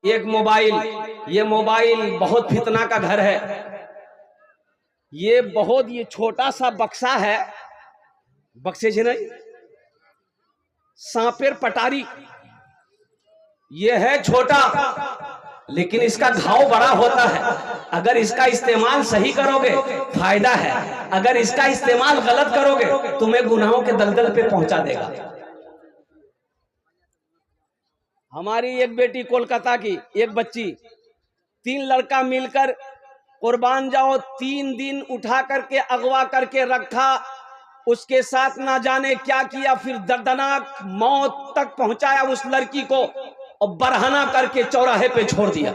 एक मोबाइल, ये मोबाइल बहुत फितना का घर है। ये छोटा सा बक्सा है, बक्से से नहीं, सांपेर पटारी। ये है छोटा, लेकिन इसका घाव बड़ा होता है। अगर इसका इस्तेमाल सही करोगे फायदा है, अगर इसका इस्तेमाल गलत करोगे तुम्हें गुनाहों के दलदल पे पहुंचा देगा। हमारी एक बेटी कोलकाता की, एक बच्ची, 3 लड़का मिलकर कुर्बान जाओ 3 दिन उठा करके अगवा करके रखा, उसके साथ ना जाने क्या किया, फिर दर्दनाक मौत तक पहुंचाया उस लड़की को और बरहना करके चौराहे पे छोड़ दिया।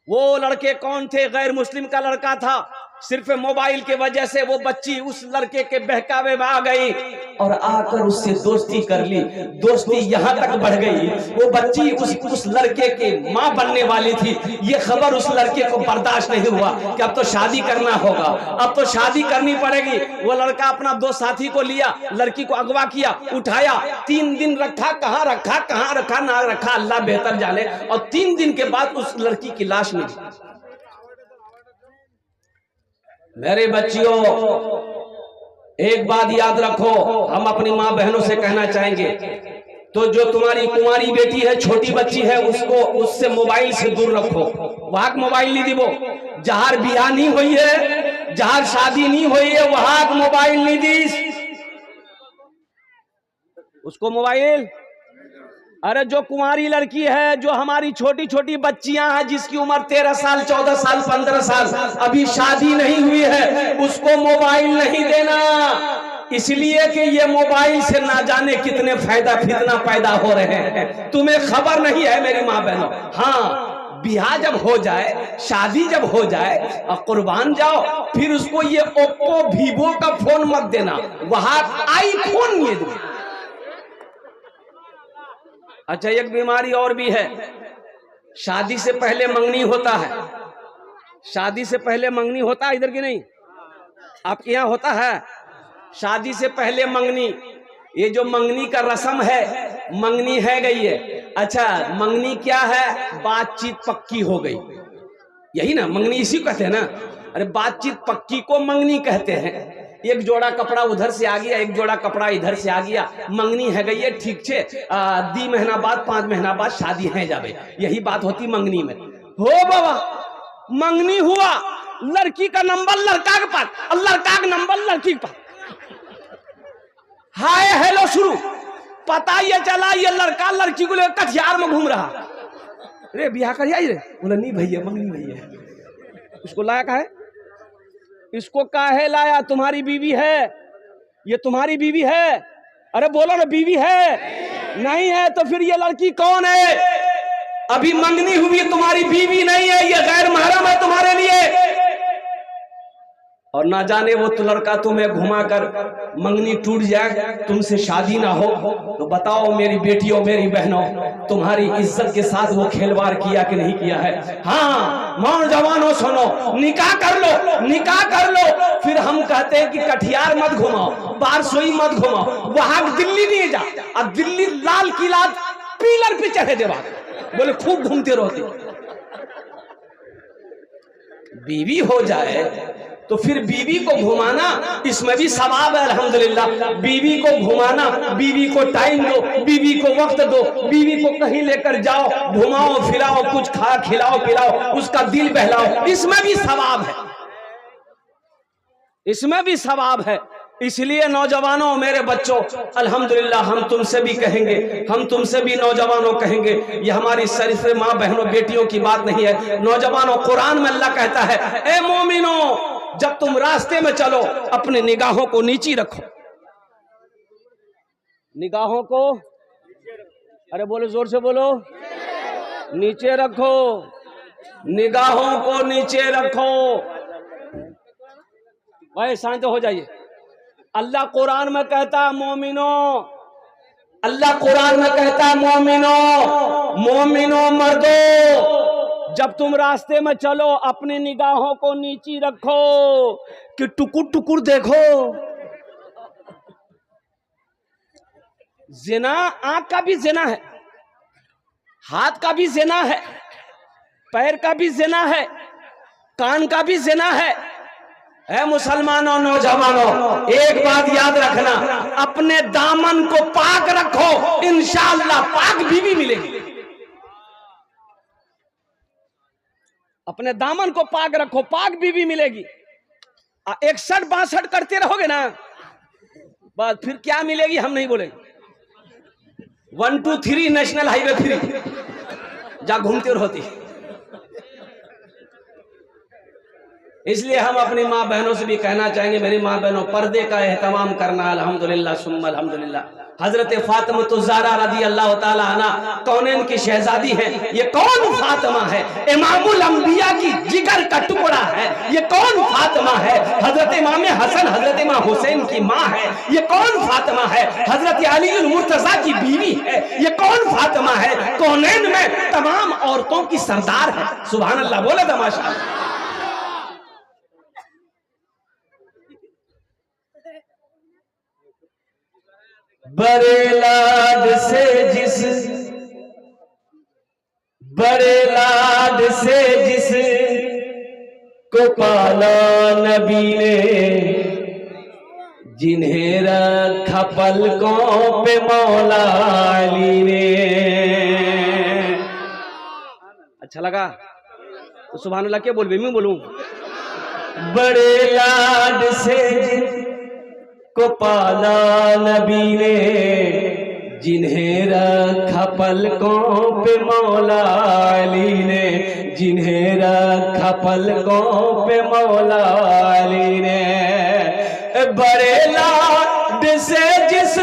वो लड़के कौन थे? गैर मुस्लिम का लड़का था। सिर्फ मोबाइल के वजह से वो बच्ची उस लड़के के बहकावे में आ गई और आकर उससे दोस्ती कर ली। दोस्ती यहां तक बढ़ गई, वो बच्ची उस लड़के के मां बनने वाली थी। ये खबर उस लड़के को बर्दाश्त नहीं हुआ कि अब तो शादी करना होगा, अब तो शादी करनी पड़ेगी। वो लड़का अपना 2 साथी को लिया, लड़की को अगवा किया, उठाया, 3 दिन रखा, कहां रखा ना रखा अल्लाह बेहतर जाने। और 3 दिन के बाद उस लड़की की लाश मिली। मेरे बच्चियों, एक बात याद रखो, हम अपनी माँ बहनों से कहना चाहेंगे, तो जो तुम्हारी कुंवारी बेटी है, छोटी बच्ची है, उससे मोबाइल से दूर रखो। वहां मोबाइल नहीं दीबो। जहां बियाह नहीं हुई है, जहां शादी नहीं हुई है, वहां मोबाइल नहीं दी उसको मोबाइल। अरे जो कुंवारी लड़की है, जो हमारी छोटी छोटी बच्चियां हैं, जिसकी उम्र 13 साल, 14 साल, 15 साल, अभी शादी नहीं हुई है, उसको मोबाइल नहीं देना। इसलिए कि ये मोबाइल से ना जाने कितने फायदा फितना पैदा हो रहे हैं, तुम्हें खबर नहीं है मेरी माँ बहनों। हाँ, बियाह जब हो जाए, शादी जब हो जाए और कुर्बान जाओ, फिर उसको ये ओप्पो वीवो का फोन मत देना, वहां आईफोन ये दो। अच्छा, एक बीमारी और भी है, शादी से पहले मंगनी होता है। शादी से पहले मंगनी होता है, इधर की नहीं, आपके यहाँ होता है। शादी से पहले मंगनी, ये जो मंगनी का रस्म है, मंगनी है गई है। अच्छा, मंगनी क्या है? बातचीत पक्की हो गई, यही ना मंगनी, इसी को कहते हैं ना। अरे बातचीत पक्की को मंगनी कहते हैं। एक जोड़ा कपड़ा उधर से आ गया, एक जोड़ा कपड़ा इधर से आ गया, मंगनी है गई है, ठीक छे। 2 महीना बाद, 5 महीना बाद शादी है जावे, यही बात होती मंगनी में। हो बाबा, मंगनी हुआ, लड़की का नंबर लड़का के पास और लड़का का नंबर लड़की के पास, हाय हेलो शुरू। पता ये चला ये लड़का लड़की को लेकर कटिहार में घूम रहा। अरे बियाह कर आई रे, बोला नहीं भैया, मंगनी भैया। उसको लाया का है, इसको काहे लाया? तुम्हारी बीवी है, ये तुम्हारी बीवी है। अरे बोलो ना, बीवी है? नहीं है तो फिर ये लड़की कौन है? अभी मंगनी हुई, तुम्हारी बीवी नहीं है, ये गैर महरम है तुम्हारे लिए। और ना जाने वो तो लड़का तुम्हें घुमाकर मंगनी टूट जाए, तुमसे शादी ना हो, तो बताओ मेरी बेटियों, मेरी बहनों, तुम्हारी इज्जत के साथ वो खेलवाड़ किया कि नहीं किया है? हाँ, नौजवानों सुनो, निकाह कर लो, निकाह कर लो। फिर हम कहते हैं कि कटिहार मत घुमाओ, बारसोई मत घुमाओ, वहां दिल्ली नहीं जा। अब दिल्ली लाल किला पिलर पे चढ़े देवा, बोले खूब घूमते रहते। बीवी हो जाए तो फिर बीवी को घुमाना, इसमें भी सवाब है अल्हम्दुलिल्लाह। बीवी को घुमाना, बीवी को टाइम दो, बीवी को वक्त दो, बीवी को कहीं लेकर जाओ, घुमाओ फिराओ, कुछ खिलाओ पिलाओ, उसका दिल बहलाओ, इसमें भी सवाब है, इसमें भी सवाब है। इसलिए नौजवानों, मेरे बच्चों, अल्हम्दुलिल्लाह हम तुमसे भी कहेंगे, हम तुमसे भी नौजवानों कहेंगे, ये हमारी शरीफ माँ बहनों बेटियों की बात नहीं है। नौजवानों, कुरान में अल्लाह कहता है, ए मोमिनो, जब तुम रास्ते में चलो अपने निगाहों को नीची रखो। निगाहों को, अरे बोलो, जोर से बोलो, नीचे रखो, निगाहों को नीचे रखो। भाई शांत हो जाइए। अल्लाह कुरान में कहता है मोमिनो, अल्लाह कुरान में कहता है मोमिनो, मोमिनो मर्दो, जब तुम रास्ते में चलो अपनी निगाहों को नीची रखो कि टुकुर टुकुर देखो। जिना आंख का भी जिना है, हाथ का भी ज़िना है, पैर का भी ज़िना है, कान का भी ज़िना है। ऐ मुसलमानों, नौजवानों, एक बात याद रखना, अपने दामन को पाक रखो, इंशाअल्लाह पाक बीवी मिलेगी। अपने दामन को पाक रखो, पाक बीवी मिलेगी। 61-62 करते रहोगे ना, बस फिर क्या मिलेगी हम नहीं बोलेंगे। 1 2 3 नेशनल हाईवे फ्री, जा घूमते रहती। इसलिए हम अपनी माँ बहनों से भी कहना चाहेंगे, मेरी माँ बहनों, पर्दे का एहतमाम करना। अल्हम्दुलिल्लाह सुम्मा अल्हम्दुलिल्लाह। हजरत फातिमा ज़हरा रज़ी अल्लाह ताला अन्हा कौनैन की शहजादी है। ये कौन फातिमा है? इमामुल अंबिया की जिगर का टुकड़ा है। ये कौन फातिमा है? हजरत इमाम हसन, हजरत इमाम हुसैन की माँ है। ये कौन फातिमा है? हजरत अली मुर्तजा की बीवी है। ये कौन फातिमा है? कौनैन में तमाम औरतों की सरदार है। सुभान अल्लाह, बोले तो माशाअल्लाह। बड़े लाड से जिस को पाला नबी ने, जिन्हें रखा पलकों पे मौला अली ने। अच्छा लगा तो सुभान अल्लाह क्या बोल, मैं बोलूं? बड़े लाड से को पाला नबी ने, जिन्हें रखा पलकों पे मौला अली ने, जिन्हें रखा पलकों पे मौला अली ने। बड़े लाड से जिस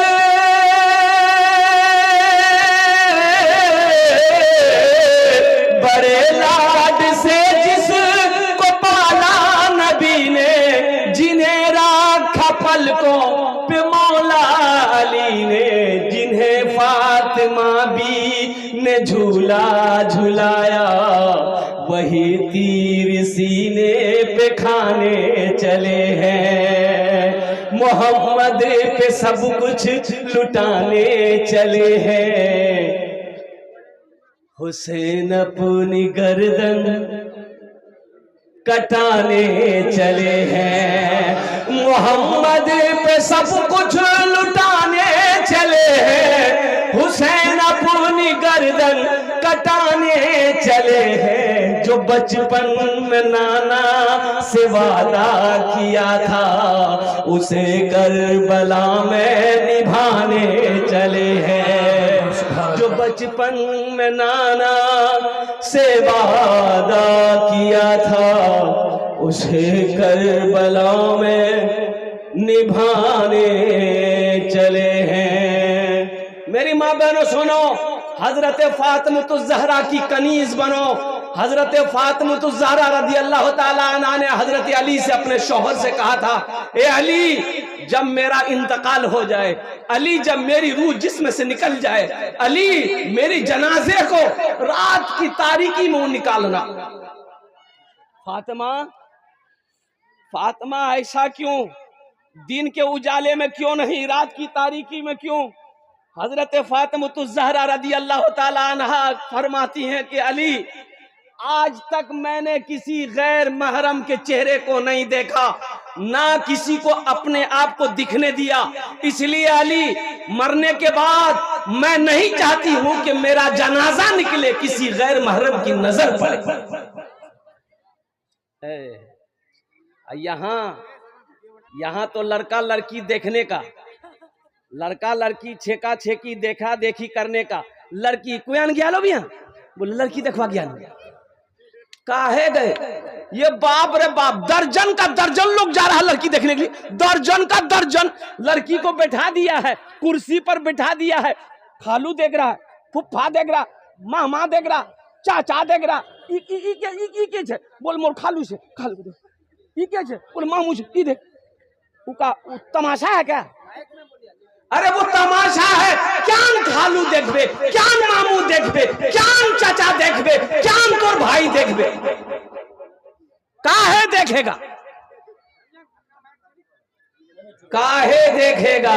बड़े लाड से जिस को पाला नबी ने, जिन्हें रखा पलकों पे मौला अली ने, जिन्हें फातिमा भी ने झूला झुलाया, वही तीर सीने पे खाने चले हैं। मोहम्मद पे सब कुछ लुटाने चले हैं। हुसैन अपनी गर्दन कटाने चले हैं। मोहम्मद पे सब कुछ लुटाने चले हैं। हुसैन अपनी गर्दन कटाने चले हैं। जो बचपन में नाना से वादा किया था, उसे करबला में निभाने चले हैं। जो बचपन में नाना से वादा किया था, उसे करबला में निभाने चले हैं। मेरी माँ बहनों सुनो, हजरत फातिमा ज़हरा की कनीज बनो। हजरत फातिमा ज़हरा रज़ी अल्लाह ताला अन्हा ने हजरत अली से, अपने शौहर से कहा था, ए अली, जब मेरा इंतकाल हो जाए, अली जब मेरी रूह जिस्म से निकल जाए, अली मेरी जनाजे को रात की तारीकी में निकालना। फातिमा, फातिमा ऐसा क्यों? दिन के उजाले में क्यों नहीं, रात की तारीकी में क्यों? हजरत फातिमा ज़हरा रज़ी अल्लाह ताला अन्हा फरमाती हैं कि अली, आज तक मैंने किसी गैर महरम के चेहरे को नहीं देखा, ना किसी को अपने आप को दिखने दिया। इसलिए अली, मरने के बाद मैं नहीं चाहती हूं कि मेरा जनाजा निकले, किसी गैर महरम की नजर पड़े। यहाँ तो लड़का लड़की देखने का, लड़का लड़की छेका छेकी देखा देखी करने का, लड़की कोई गया लो भैया, बोले लड़की देखवा गया काहे गए? ये बाप रे बाप, दर्जन का दर्जन लोग जा रहा है लड़की देखने के लिए। दर्जन का दर्जन लड़की को बैठा दिया है, कुर्सी पर बैठा दिया है। खालू देख रहा है, फुफ्फा देख रहा, मामा देख रहा, चाचा देख रहा। ई के बोल मोर खालू से, खालू देख, ई के बोल मामू से, ई देख। उका तमाशा है क्या? अरे वो तमाशा है। क्या खालू देखबे, क्या मामू देखबे, क्या चाचा देखबे, क्या तोर भाई देखबे, काहे देखेगा, काहे देखेगा?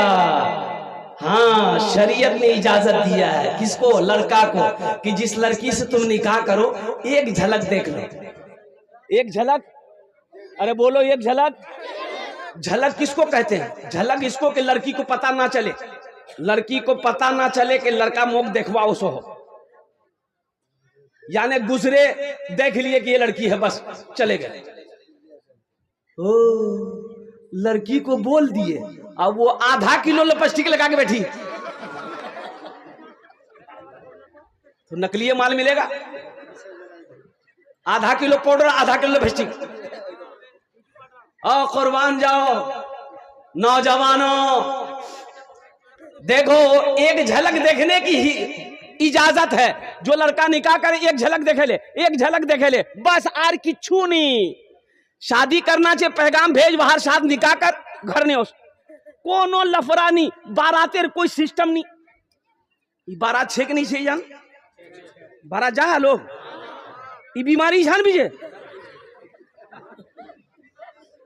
हाँ, शरीयत ने इजाजत दिया है किसको? लड़का को, कि जिस लड़की से तुम निकाह करो एक झलक देख लो। एक झलक, अरे बोलो, एक झलक। झलक किसको कहते हैं? झलक इसको कि लड़की को पता ना चले, लड़की को पता ना चले कि लड़का मुख देखवाओ सो हो, यानी गुजरे देख लिए कि ये लड़की है, बस चले गए। ओ, लड़की को बोल दिए, अब वो आधा किलो लिपस्टिक लगा के बैठी, तो नकली माल मिलेगा। आधा किलो पाउडर, आधा किलो लिपस्टिक। आओ कुर्बान जाओ नौजवानों, देखो एक झलक देखने की ही इजाजत है। जो लड़का निकाह करे एक झलक देखे ले, एक झलक देखे ले, बस आर किच्छू नहीं। शादी करना चाहिए, पैगाम भेज बाहर, साथ निकाह कर, घर ने उस कोनो लफड़ा नहीं, बारातेर कोई सिस्टम नहीं। बारात छेक नहीं से जान, बारात जा लोग, ये बीमारी जान बीजे।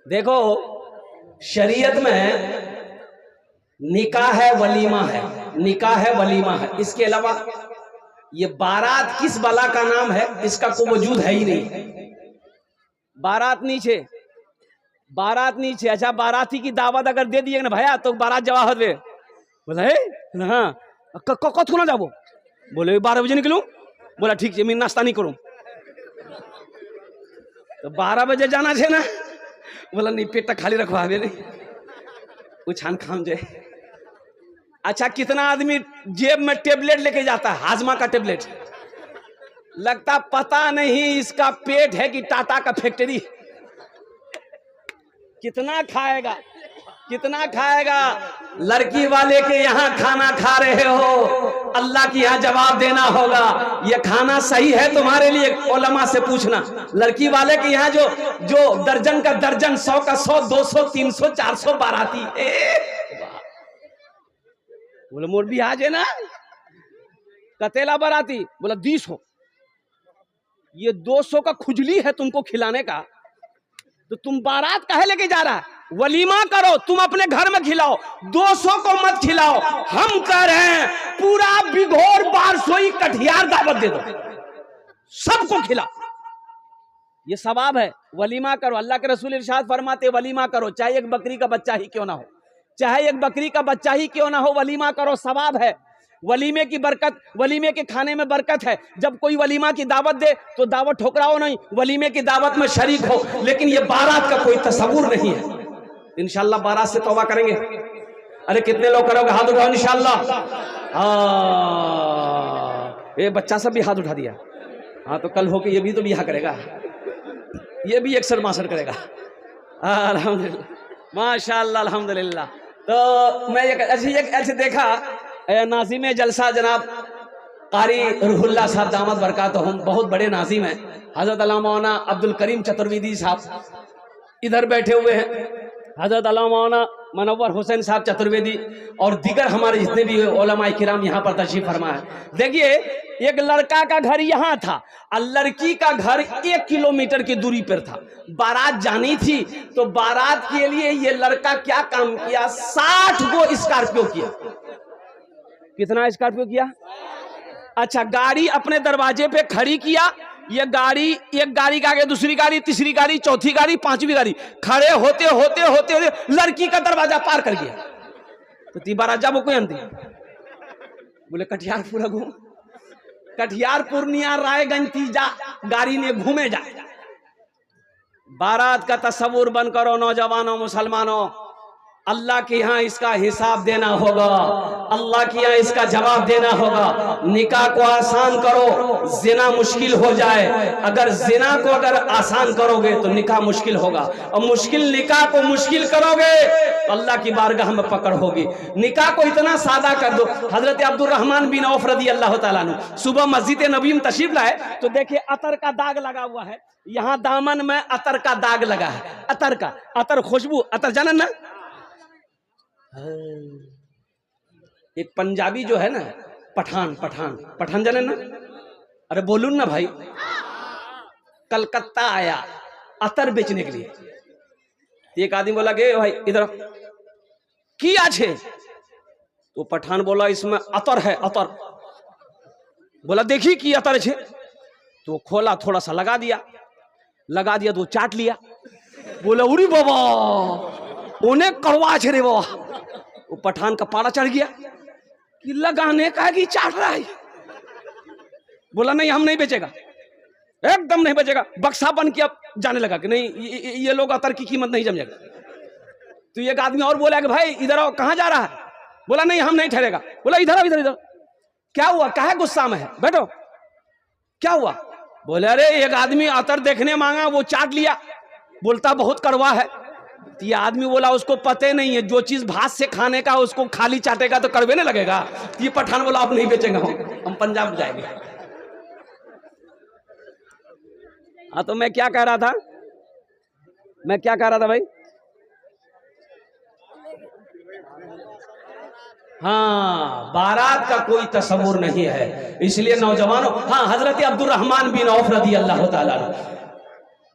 देखो शरीयत में निकाह है, वलीमा है, निकाह है, वलीमा है, इसके अलावा ये बारात किस बला का नाम है इसका कोई वजूद है ही नहीं। बारात नीचे, बारात नीचे। अच्छा, बाराती की दावत अगर दे दिए ना भैया तो बारात जवाहर दे, बोला है हाँ कथो ना जाबो, बोले 12 बजे निकलूं, बोला ठीक है मैं नाश्ता नहीं करूं, तो 12 बजे जाना है ना, बोला नहीं पेट खाली रखवा नहीं, उछान खाम जाए। अच्छा, कितना आदमी जेब में टेबलेट लेके जाता है, हाजमा का टेबलेट, लगता पता नहीं इसका पेट है कि टाटा का फैक्ट्री। कितना खाएगा, कितना खाएगा। लड़की वाले के यहाँ खाना खा रहे हो, अल्लाह के यहाँ जवाब देना होगा, ये खाना सही है तुम्हारे लिए? उलमा से पूछना। लड़की वाले के यहाँ जो दर्जन का दर्जन, 100 का 100, 200, 300, 400 बाराती, बोले मोर भी आज है ना, कतेला बाराती, बोला 200, ये 200 का खुजली है तुमको खिलाने का, तो तुम बारात काहे लेके जा रहा है? वलीमा करो, तुम अपने घर में खिलाओ, 200 को मत खिलाओ। हम कह रहे हैं पूरा बिघोर बारसोई कटियार दावत दे दो, सबको खिलाओ, ये सवाब है। वलीमा करो, अल्लाह के रसूल इरशाद फरमाते वलीमा करो, चाहे एक बकरी का बच्चा ही क्यों ना हो, चाहे एक बकरी का बच्चा ही क्यों ना हो, वलीमा करो, सवाब है। वलीमे की बरकत, वलीमे के खाने में बरकत है। जब कोई वलीमा की दावत दे तो दावत ठुकराओ नहीं, वलीमे की दावत में शरीक हो, लेकिन ये बारात का कोई तस्वुर नहीं है। इंशाल्लाह बारात से तौबा करेंगे। अरे कितने लोग करोगे? हाथ उठाओ इंशाल्लाह। ये बच्चा सब भी हाथ उठा दिया। हाँ, तो कल होके ये भी तो बियाह करेगा, ये भी अक्सर मासर करेगा। अल्हम्दुलिल्लाह, माशाअल्लाह, अल्हम्दुलिल्लाह। तो मैं ऐसे देखा नाज़िम जलसा जनाब कारी रूहुल्लाह साहब दामद बरकातहुम, बहुत बड़े नाज़िम हैं, हजरत अल्लामा मौलाना अब्दुल करीम चतुर्वेदी साहब इधर बैठे हुए हैं, हजरत अल्लामा मौलाना मनव्वर हुसैन साहब चतुर्वेदी और दीगर हमारे जितने भी उलमाए किराम यहाँ पर तशरीफ फरमा है। देखिए, एक लड़का का घर यहाँ था और लड़की का घर 1 किलोमीटर की दूरी पर था। बारात जानी थी, तो बारात के लिए ये लड़का क्या काम किया, 60 को स्कॉर्पियो किया। कितना स्कॉर्पियो किया? अच्छा, गाड़ी अपने दरवाजे पे खड़ी किया, ये गाड़ी, एक गाड़ी के आगे दूसरी गाड़ी, तीसरी गाड़ी, चौथी गाड़ी, 5वीं गाड़ी, खड़े होते होते होते होते लड़की का दरवाजा पार कर गया। तो ती बारात जाबो कोई अंती, बोले कटिहार पूरा घूम, कटिहार पूर्णिया रायगंज तीजा गाड़ी ने घूमे जा। बारात का तस्वुर बंद करो नौजवानों, मुसलमानों, अल्लाह के यहाँ इसका हिसाब देना होगा, अल्लाह के यहाँ इसका जवाब देना होगा। निकाह को आसान करो, जिना मुश्किल हो जाए। अगर जिना को अगर आसान करोगे तो निकाह मुश्किल होगा, और मुश्किल निकाह को मुश्किल करोगे तो अल्लाह की बारगाह में पकड़ होगी। निकाह को इतना सादा कर दो। हजरत अब्दुल रहमान बिन औफ रदी अल्लाह ताला अन्हु सुबह मस्जिद नबी में तशरीफ लाए, तो देखिए अतर का दाग लगा हुआ है, यहाँ दामन में अतर का दाग लगा है। अतर का, अतर खुशबू, अतर जानन ना। एक पंजाबी जो है ना, पठान जाने ना, अरे बोलून ना भाई, कलकत्ता आया अतर बेचने के लिए। एक आदमी बोला कि भाई इधर की आछे, तो पठान बोला इसमें अतर है, अतर। बोला देखी कि अतर है। तो खोला, थोड़ा सा लगा दिया तो चाट लिया। बोला उरी बाबा उन्हें कड़वा छे रे बाबा। वो पठान का पारा चढ़ गया कि लगाने का कि चाट रहा है। बोला नहीं हम नहीं बेचेगा, एकदम नहीं बेचेगा। बक्सा बन के अब जाने लगा कि नहीं ये लोग अतर की कीमत नहीं समझेगा। तो एक आदमी और बोला कि भाई इधर आओ, कहाँ जा रहा है? बोला नहीं हम नहीं ठहरेगा। बोला इधर आओ, इधर इधर। क्या हुआ, काहे गुस्सा में है, बैठो। क्या हुआ? बोले अरे एक आदमी अतर देखने मांगा, वो चाट लिया, बोलता बहुत कड़वा है। तो ये आदमी बोला उसको पते नहीं है, जो चीज भात से खाने का उसको खाली चाटेगा तो कड़वे नहीं लगेगा। तो ये पठान बोला आप नहीं बेचेंगे, हम पंजाब जाएंगे। हाँ तो मैं क्या कह रहा था भाई? हाँ, बारात का कोई तस्वुर नहीं है, इसलिए नौजवानों। हाँ, हजरत अब्दुल रहमान बिन औफ रदी अल्लाह ताला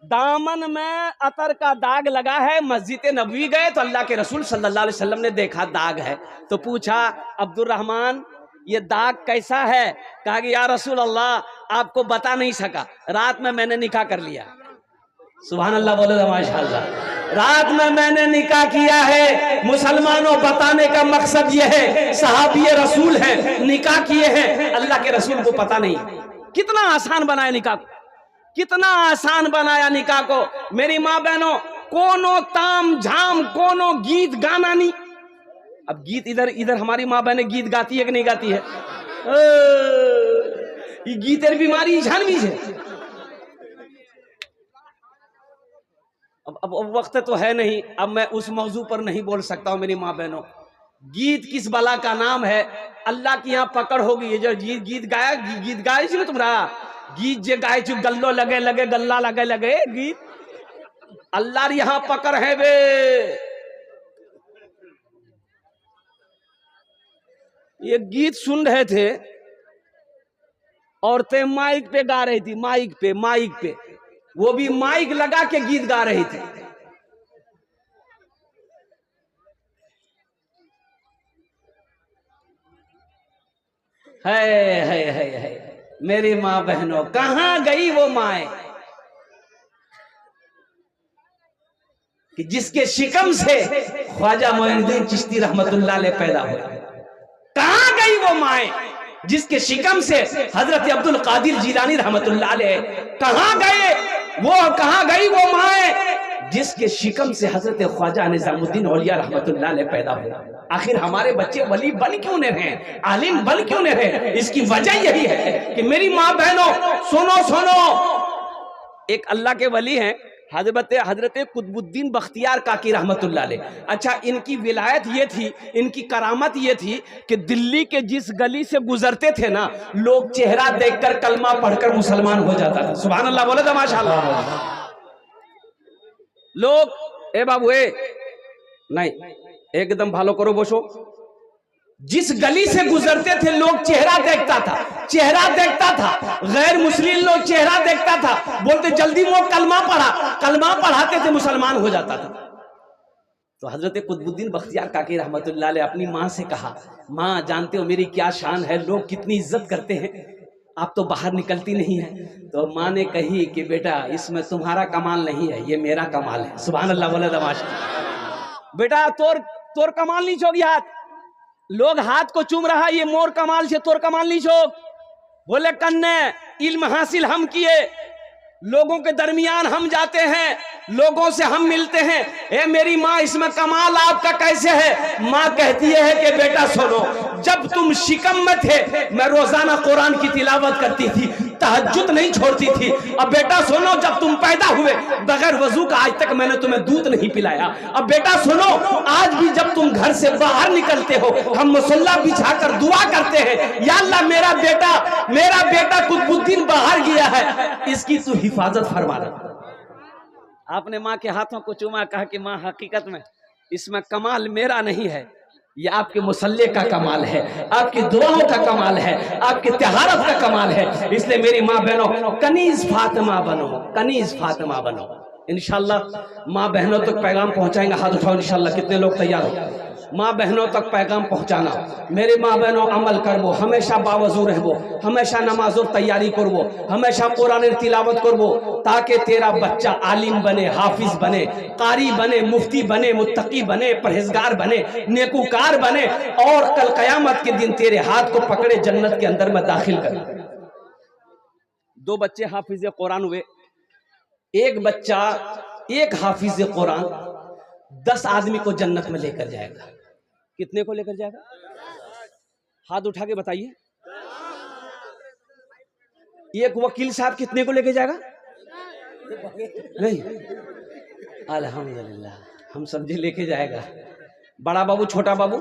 दामन में अतर का दाग लगा है। मस्जिद नबवी गए तो अल्लाह के रसूल सल्लल्लाहु अलैहि वसल्लम ने देखा दाग है, तो पूछा अब्दुल रहमान ये दाग कैसा है? कहा कि या रसूल अल्लाह आपको बता नहीं सका, रात में मैंने निकाह कर लिया। सुभान अल्लाह बोले माशाअल्लाह। रात में मैंने निकाह किया है। मुसलमानों बताने का मकसद यह है सहाबी रसूल है, निकाह किए हैं, अल्लाह के रसूल को पता नहीं। कितना आसान बनाया निकाह को, कितना आसान बनाया निकाह को। मेरी माँ बहनों, कोनो ताम झाम, कोनो गीत गाना नहीं। अब गीत इधर हमारी माँ बहनें गीत गाती है कि नहीं गाती है? ये गीतेर बीमारी झानवी है। अब वक्त तो है नहीं, अब मैं उस मौजू पर नहीं बोल सकता हूँ। मेरी माँ बहनों, गीत किस बला का नाम है, अल्लाह की यहाँ पकड़ होगी। ये जो गीत गाया इसमें तुम्हारा गीत जे गाय चु गल्लो लगे लगे गल्ला लगे लगे गीत, अल्लाह यहाँ पकड़ है बे। ये गीत सुन रहे थे, औरतें माइक पे गा रही थी, माइक पे वो भी माइक लगा के गीत गा रही थी। है मेरी माँ बहनों, कहां गई वो माए कि जिसके शिकम से ख्वाजा मोइनुद्दीन चिश्ती रहमतुल्लाह अलैह पैदा हुए? कहां गई वो माए जिसके शिकम से हजरत अब्दुल कादिर जिलानी रहमतुल्लाह अलैह? कहां गए वो, कहां गई वो माए जिसके शिकम से हजरत ख्वाजा निजामुद्दीन औलिया रहमतुल्लाह अलैह पैदा हुए? आखिर हमारे बच्चे वली बन क्यों नहीं रहे, आलिम बन क्यों नहीं रहे? इसकी वजह यही है कि मेरी माँ बहनों सुनो, एक अल्लाह के वली हैं हजरत कुतुबुद्दीन बख्तियार काकी रहमतुल्लाह अलैह। अच्छा, इनकी विलायत ये थी, इनकी करामत ये थी कि दिल्ली के जिस गली से गुजरते थे ना, लोग चेहरा देखकर कलमा पढ़कर मुसलमान हो जाता था। सुभान अल्लाह बोले तो माशाअल्लाह। लोग ए बाबू नहीं, एकदम भालो करो बोसो। जिस गली से गुजरते थे लोग चेहरा देखता था, गैर मुस्लिम लोग चेहरा देखता था, बोलते जल्दी वो कलमा पढ़ाते थे, मुसलमान हो जाता था। तो हजरत कुतुबुद्दीन बख्तियार काकी रहमतुल्लाह अलैह अपनी माँ से कहा, माँ जानते हो मेरी क्या शान है, लोग कितनी इज्जत करते हैं, आप तो बाहर निकलती नहीं है। तो माँ ने कही कि बेटा इसमें तुम्हारा कमाल नहीं है, ये मेरा कमाल है। सुभान अल्लाह बोले तमाशा। बेटा तोर कमाल नहीं छोगी, हाथ लोग हाथ को चूम रहा, ये मोर कमाल से तोर कमाल नहीं छोक। बोले कन्ने इल्म हासिल हम किए, लोगों के दरमियान हम जाते हैं, लोगों से हम मिलते हैं। ए मेरी माँ इसमें कमाल आपका कैसे है? माँ कहती है कि बेटा सुनो, जब तुम शिकम में थे मैं रोजाना कुरान की तिलावत करती थी, तहज्जुद नहीं छोड़ती थी। अब बेटा सुनो, जब तुम पैदा हुए बगैर वजू का आज तक मैंने तुम्हें दूध नहीं पिलाया। अब बेटा सुनो, आज भी जब तुम घर से बाहर निकलते हो हम मुसल्ला बिछाकर दुआ करते हैं, या अल्लाह मेरा बेटा कुतुबुद्दीन बाहर गया है, इसकी तू हिफाजत फरमा दे। आपने माँ के हाथों को चूमा, कहा कि माँ हकीकत में इसमें कमाल मेरा नहीं है, ये आपके मुसल्ले का कमाल है, आपकी दुआओं का कमाल है, आपकी तहारत का कमाल है। इसलिए मेरी माँ बहनों कनीज फातिमा बनो। इंशाल्लाह माँ बहनों तक पैगाम पहुंचाएंगे। हाथ उठाओ इंशाल्लाह। कितने लोग तैयार हो? माँ बहनों तक पैगाम पहुँचाना। मेरे माँ बहनों अमल करबो, हमेशा बावजू रहबो, हमेशा नमाजों तैयारी करबो, हमेशा कुरान तिलावत करबो, ताकि तेरा बच्चा आलिम बने, हाफिज बने, कारी बने, मुफ्ती बने, मुत्तकी बने, परहेजगार बने, नेकूकार बने और कल कयामत के दिन तेरे हाथ को पकड़े जन्नत के अंदर में दाखिल कर। 2 बच्चे हाफिज कुरान हुए। एक बच्चा, एक हाफिज कुरान 10 आदमी को जन्नत में लेकर जाएगा। कितने को लेकर जाएगा? हाथ उठा के बताइए। एक वकील साहब कितने को लेकर जाएगा? नहीं, अल्हम्दुलिल्लाह, हम समझे लेके जाएगा। बड़ा बाबू, छोटा बाबू,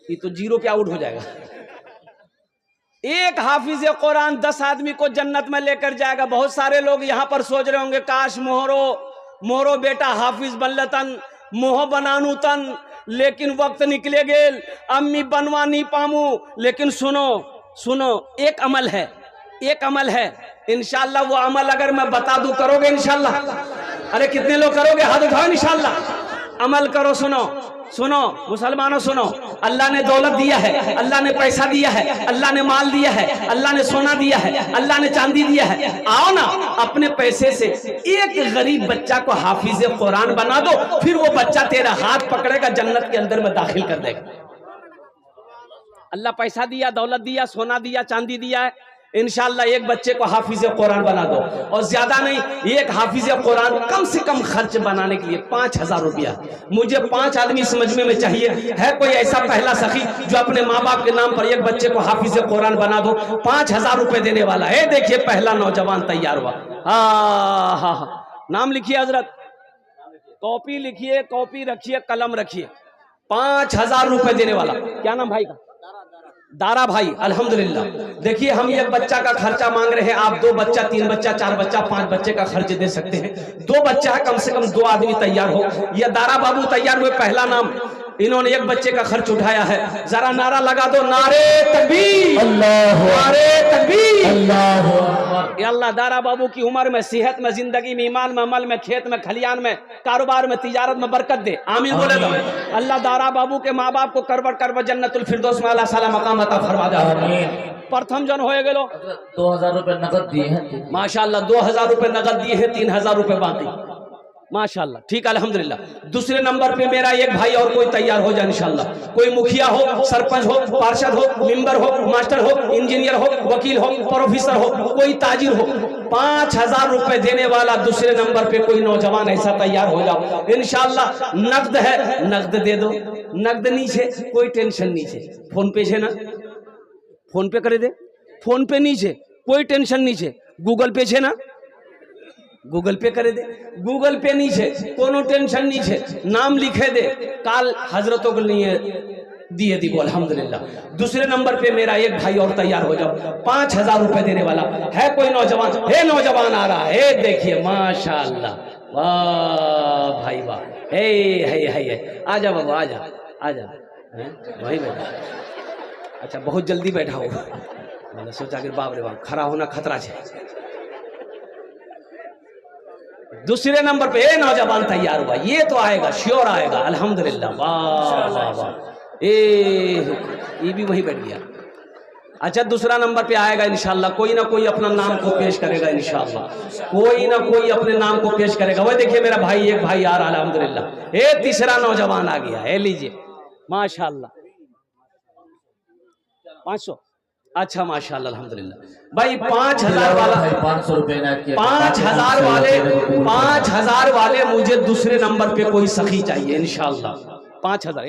ये तो 0 पे आउट हो जाएगा। एक हाफिज कुरान 10 आदमी को जन्नत में लेकर जाएगा। बहुत सारे लोग यहां पर सोच रहे होंगे काश मोहरो बेटा हाफिज बनलतन, मोह बनानू तन, लेकिन वक्त निकले गेल, अम्मी बनवा नहीं पामू। लेकिन सुनो, एक अमल है इंशाल्लाह। वो अमल अगर मैं बता दूं, करोगे इंशाल्लाह? अरे कितने लोग करोगे? हाथ उठाओ इंशाल्लाह। अमल करो। सुनो मुसलमानों, सुनो। अल्लाह ने दौलत दिया है, अल्लाह ने पैसा दिया है, अल्लाह ने माल दिया है, अल्लाह ने सोना दिया है, अल्लाह ने चांदी दिया है। आओ ना, अपने पैसे से एक गरीब बच्चा को हाफिज कुरान बना दो, फिर वो बच्चा तेरा हाथ पकड़ेगा, जन्नत के अंदर में दाखिल कर देगा। अल्लाह पैसा दिया, दौलत दिया, सोना दिया, चांदी दिया है। इंशाल्लाह एक बच्चे को हाफिज कुरान बना दो, और ज्यादा नहीं, एक हाफिज कुरान कम से कम खर्च बनाने के लिए 5000 रुपया। मुझे 5 आदमी इस मजमे में चाहिए। है कोई ऐसा पहला सखी जो अपने माँ बाप के नाम पर एक बच्चे को हाफिज कुरान बना दो? 5000 रुपए देने वाला है। देखिए पहला नौजवान तैयार हुआ। हाँ, नाम लिखिए हजरत, कॉपी लिखिए, कॉपी रखिए, कलम रखिए। 5000 रुपए देने वाला। क्या नाम भाई का? दारा भाई। अल्हम्दुलिल्लाह। देखिए हम एक बच्चा का खर्चा मांग रहे हैं, आप 2 बच्चा, 3 बच्चा, 4 बच्चा, 5 बच्चे का खर्च दे सकते हैं। 2 बच्चा है, कम से कम 2 आदमी तैयार हो। ये दारा बाबू तैयार हुए, पहला नाम। इन्होंने एक बच्चे का खर्च उठाया है। जरा नारा लगा दो, नारे तकबीर, नारे तकबीर, अल्लाह। दारा बाबू की उम्र में, सेहत में, जिंदगी में, ईमान में, अमल में, खेत में, खलियान में, कारोबार में, तिजारत में बरकत दे। आमीन बोले दो। अल्लाह दारा बाबू के माँ बाप को करबट जन्नतुल फिरदौस में अल्लाह साला मकाम अता फरमा दे। प्रथम जन हो गेलो। 2000 रुपए नकद दिए हैं माशाल्लाह। 2000 रुपए नकद दिए हैं, 3000 रुपए बाकी माशाल्लाह। ठीक, अल्हम्दुलिल्लाह। दूसरे नंबर पे मेरा एक भाई और कोई तैयार हो जाए इंशाल्लाह। कोई मुखिया हो, सरपंच हो, पार्षद हो, मेंबर हो, मास्टर हो, इंजीनियर हो, वकील हो, प्रोफेसर हो, कोई ताजिर हो, 5000 रुपए देने वाला दूसरे नंबर पे कोई नौजवान ऐसा तैयार हो जाओ इंशाल्लाह। नकद है, नकद दे दो। नकद नीचे, कोई टेंशन नीचे। फोन पे है ना, फोन पे करे दे। फोन पे नीचे, कोई टेंशन नीचे। गूगल पे है ना, गूगल पे करे दे। गूगल पे नीचे, कोनो टेंशन नीचे। नाम लिखे दे, काल हजरतों के लिए दिए दी। अल्हम्दुलिल्लाह। दूसरे नंबर पे मेरा एक भाई और तैयार हो जाओ, 5000 रुपए देने वाला है। कोई नौजवान है? नौजवान आ रहा है, देखिए माशाल्लाह। वाह भाई वाह। है। आजा बाबू, आजा वही बैठा। अच्छा, बहुत जल्दी बैठा हो। मैंने सोचा कि बाप रे बाप, खड़ा होना खतरा है। दूसरे नंबर पे नौजवान तैयार हुआ, ये तो आएगा, श्योर आएगा। अल्हम्दुलिल्लाह। वाह वाह वाह। ये भी वही बैठ गया। अच्छा, दूसरा नंबर पे आएगा इंशाल्लाह। कोई ना कोई अपना नाम को पेश करेगा इंशाल्लाह। कोई ना कोई अपने नाम को पेश करेगा। वह देखिए मेरा भाई, एक भाई आ रहा। अल्हम्दुलिल्लाह। तीसरा नौजवान आ गया है, लीजिए माशाल्लाह। 500। अच्छा माशाल्लाह, अल्हम्दुलिल्लाह। भाई 5000 वाला, 500 रुपए 5000 वाले मुझे दूसरे नंबर पे कोई सखी चाहिए इंशाल्लाह। 5000।